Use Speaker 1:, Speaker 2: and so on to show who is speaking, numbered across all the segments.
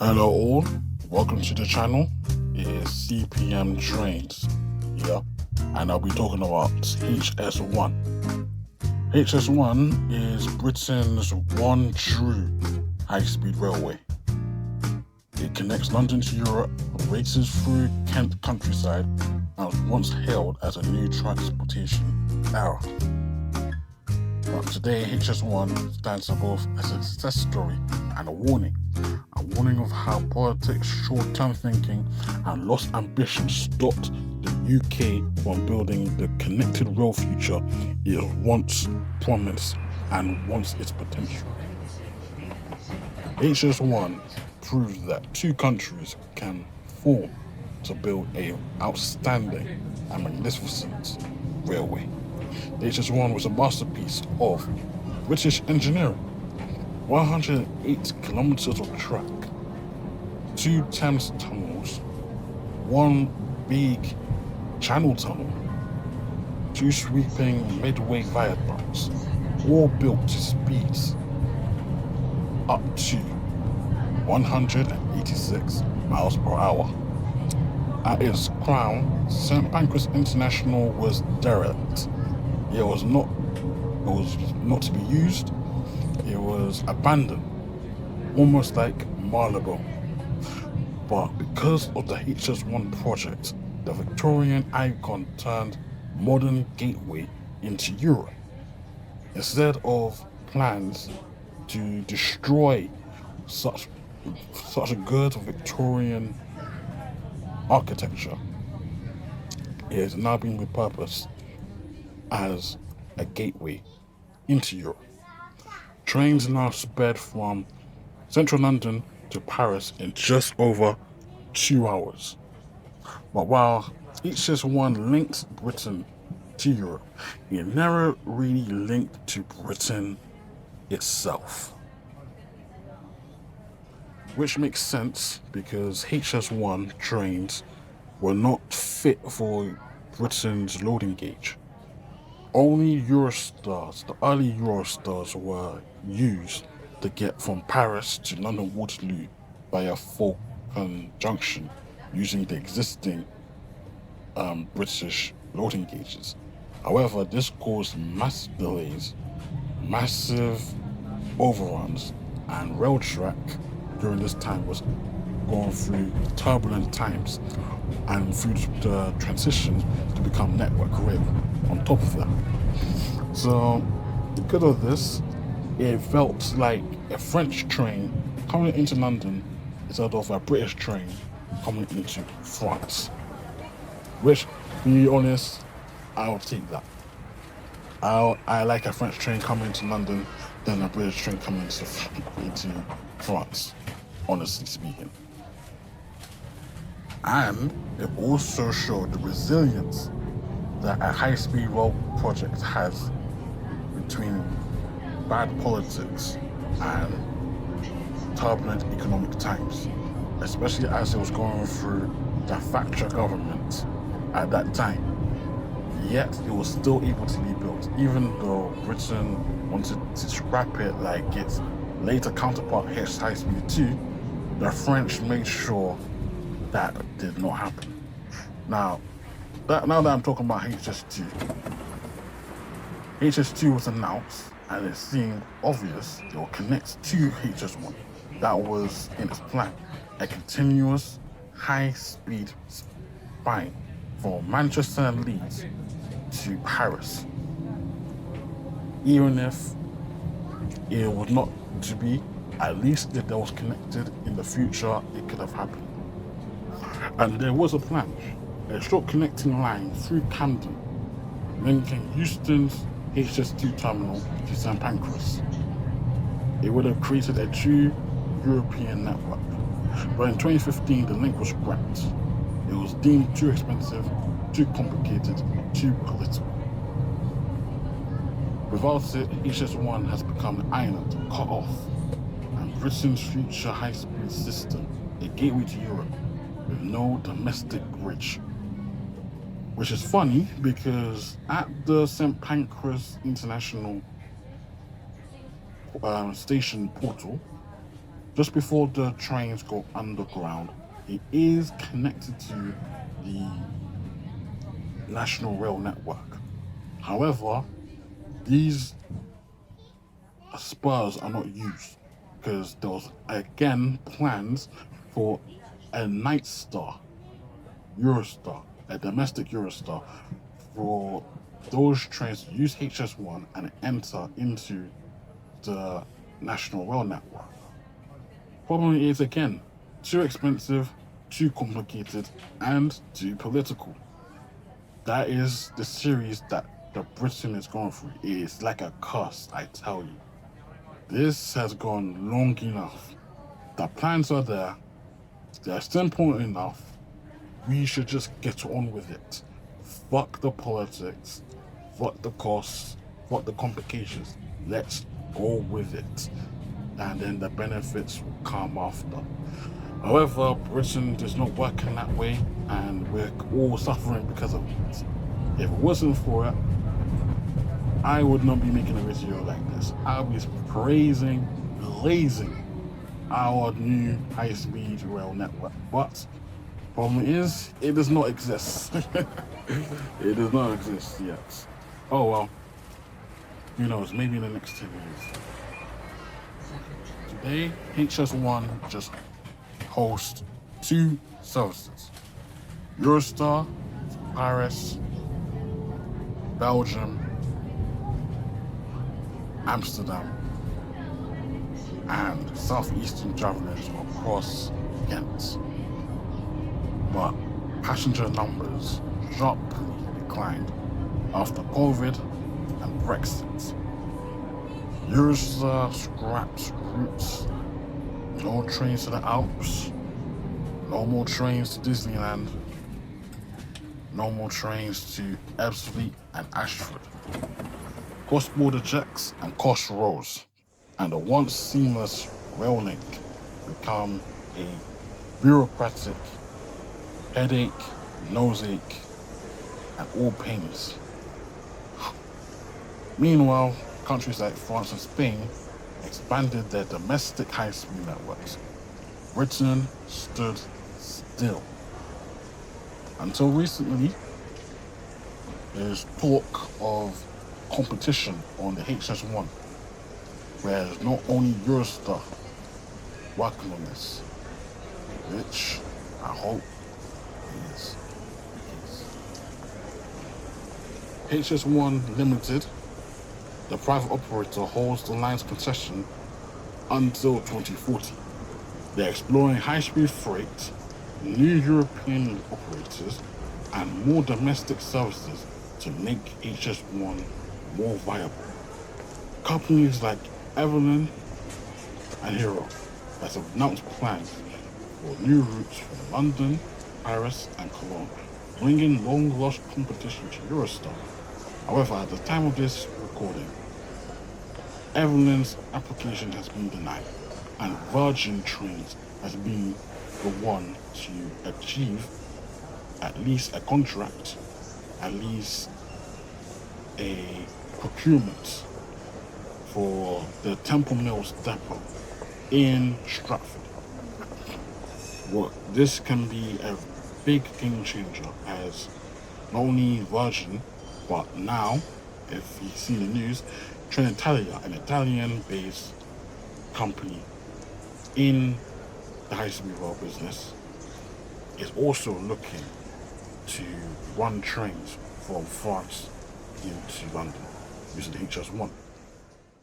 Speaker 1: Hello all, welcome to the channel. It is CPM Trains here, and I'll be talking about HS1. HS1 is Britain's one true high-speed railway. It connects London to Europe, races through Kent countryside, and was once hailed as a new transportation era. But today, HS1 stands both as a success story and a warning of how politics, short-term thinking, and lost ambition stopped the UK from building the connected rail future it once promised and wants its potential. HS1 proves that two countries can form to build an outstanding and magnificent railway. The HS1 was a masterpiece of British engineering. 108 kilometers of track, 2 Thames tunnels, 1 big channel tunnel, 2 sweeping midway viaducts, all built to speeds up to 186 miles per hour. At its crown, St Pancras International was derelict. It was not to be used. It was abandoned, almost like Marylebone. But because of the HS1 project, the Victorian icon turned modern gateway into Europe. Instead of plans to destroy such a good Victorian architecture, it has now been repurposed as a gateway into Europe. Trains now sped from central London to Paris in just over 2 hours. But while HS1 linked Britain to Europe, it never really linked to Britain itself. Which makes sense because HS1 trains were not fit for Britain's loading gauge. Only Eurostars, the early Eurostars, were used to get from Paris to London Waterloo via Falcon Junction using the existing British loading gauges. However, this caused massive delays, massive overruns, and rail track during this time was going through turbulent times and through the transition to become network rail on top of that. So because of this, it felt like a French train coming into London instead of a British train coming into France. Which, to be honest, I'll take that. I like a French train coming into London than a British train coming into France, honestly speaking. And it also showed the resilience that a high-speed rail project has between bad politics and turbulent economic times, especially as it was going through the Thatcher government at that time. Yet it was still able to be built, even though Britain wanted to scrap it like its later counterpart High Speed 2, the French made sure that did not happen. Now that I'm talking about HS2, HS2 was announced and it seemed obvious it will connect to HS1. That was in its plan, a continuous high-speed spine from Manchester and Leeds to Paris. Even if it was not to be, at least if that was connected in the future, it could have happened. And there was a plan, a short connecting line through Camden, linking Euston's HS2 terminal to St Pancras. It would have created a true European network. But in 2015, the link was scrapped. It was deemed too expensive, too complicated, too political. Without it, HS1 has become an island cut off, and Britain's future high-speed system, a gateway to Europe, with no domestic bridge. Which is funny because at the St Pancras International Station portal, Just before the trains go underground, it is connected to the National Rail Network. However, these spurs are not used because there was again plans for a night star, Eurostar, a domestic Eurostar, for those trains to use HS1 and enter into the National Rail Network. Problem is again, too expensive, too complicated, and too political. That is the series that the Britain is going through. It is like a curse, I tell you. This has gone long enough. The plans are there. They're simple enough. We should just get on with it. Fuck the politics. Fuck the costs. Fuck the complications. Let's go with it. And then the benefits will come after. However, Britain does not work in that way, and we're all suffering because of it. If it wasn't for it, I would not be making a video like this. I would be praising, blazing our new high-speed rail network. But problem is, it does not exist. It does not exist yet. Oh well, who knows, maybe in the next 10 years. Today, HS1 just hosts 2 services. Eurostar, Paris, Belgium, Amsterdam, and southeastern travelers across Ghent. But passenger numbers sharply declined after COVID and Brexit. Eurostar scraps routes, no trains to the Alps, no more trains to Disneyland, no more trains to Ebbsfleet and Ashford. Cross-border checks and costs rose, and the once seamless rail link become a bureaucratic headache, noseache, and all pains. Meanwhile, countries like France and Spain expanded their domestic high-speed networks. Britain stood still. Until recently, there's talk of competition on the HS1, where not only Eurostar working on this, which I hope is the case. HS1 Limited, the private operator, holds the line's concession until 2040. They're exploring high-speed freight, new European operators, and more domestic services to make HS1 more viable. Companies like Evelyn and Hero have announced plans for new routes from London, Paris, and Cologne, bringing long-lost competition to Eurostar. However, at the time of this recording, Evelyn's application has been denied, and Virgin Trains has been the one to achieve at least a contract, at least a procurement for the Temple Mills depot in Stratford. Well, this can be a big game changer, as not only Virgin, but now, if you see the news, Trenitalia, an Italian-based company in the high-speed rail business, is also looking to run trains from France into London using HS1.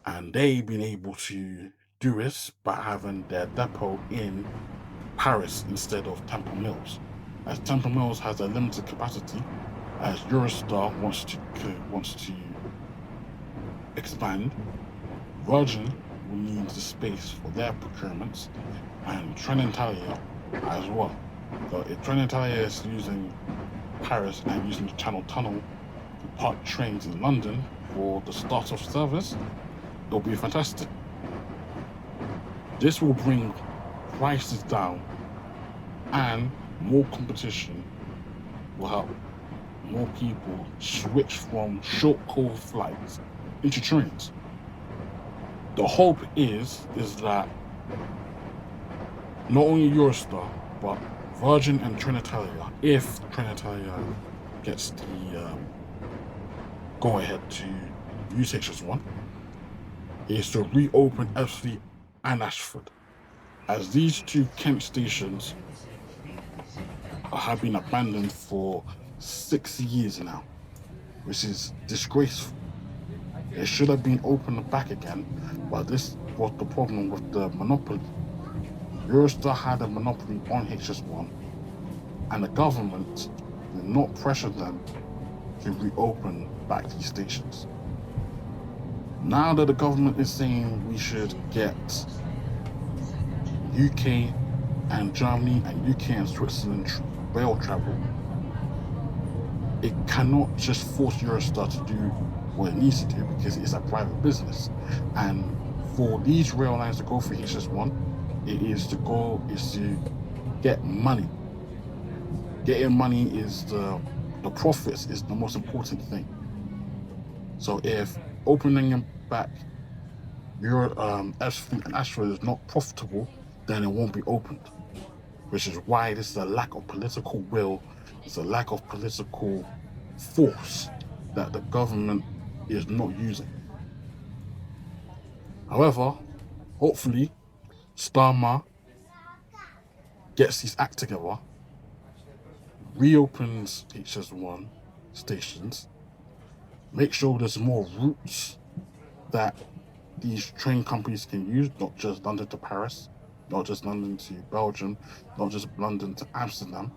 Speaker 1: And they've been able to do this by having their depot in Paris instead of Temple Mills, as Temple Mills has a limited capacity, as Eurostar wants to expand. Virgin will need the space for their procurements, and Trenitalia as well. So if Trenitalia is using Paris and using the Channel Tunnel to park trains in London for the start of service, it'll be fantastic. This will bring prices down, and more competition will help more people switch from short-haul flights into trains. The hope is that not only Eurostar, but Virgin and Trenitalia, if Trenitalia gets the go ahead to use HS1, is to reopen Ebbsfleet and Ashford, as these two Kent stations have been abandoned for 6 years now, which is disgraceful. It should have been opened back again, but this was the problem with the monopoly. Eurostar had a monopoly on HS1, and the government did not pressure them to reopen back these stations. Now that the government is saying we should get UK and Germany and UK and Switzerland rail travel, it cannot just force Eurostar to do what it needs to do, because it's a private business. And for these rail lines to go for HS1, it is to get money. Getting money is the profits is the most important thing. So if opening them back Ebbsfleet and Ashford is not profitable, then it won't be opened. Which is why this is a lack of political will, it's a lack of political force that the government is not using. However, hopefully, Starmer gets his act together, reopens HS1 stations, make sure there's more routes that these train companies can use, not just London to Paris, not just London to Belgium, not just London to Amsterdam,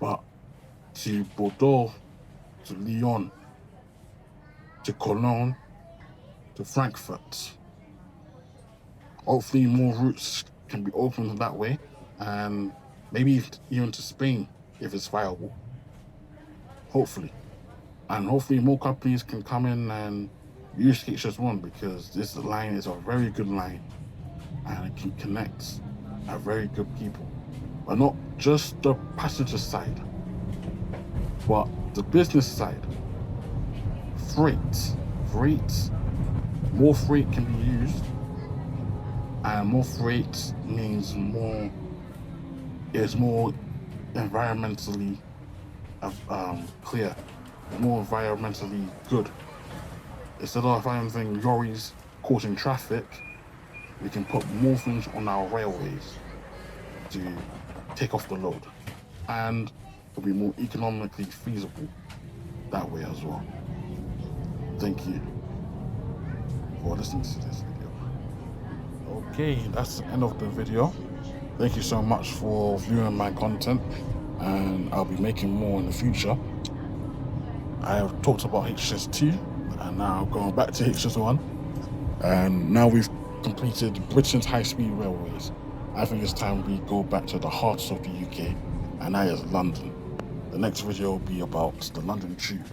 Speaker 1: but to Bordeaux, to Lyon, to Cologne, to Frankfurt. Hopefully more routes can be opened that way, and maybe even to Spain if it's viable. Hopefully. And hopefully more companies can come in and use HS1, because this line is a very good line and it can connect a very good people. But not just the passenger side, but the business side. Freight. More freight can be used, and more freight means more environmentally clear, more environmentally good. Instead of having lorries causing traffic, we can put more things on our railways to take off the load, and it'll be more economically feasible that way as well. Thank you for listening to this video. Okay, that's the end of the video. Thank you so much for viewing my content, and I'll be making more in the future. I have talked about HS2, and now going back to HS1, and now we've completed Britain's high-speed railways. I think it's time we go back to the heart of the UK, and that is London. The next video will be about the London Tube.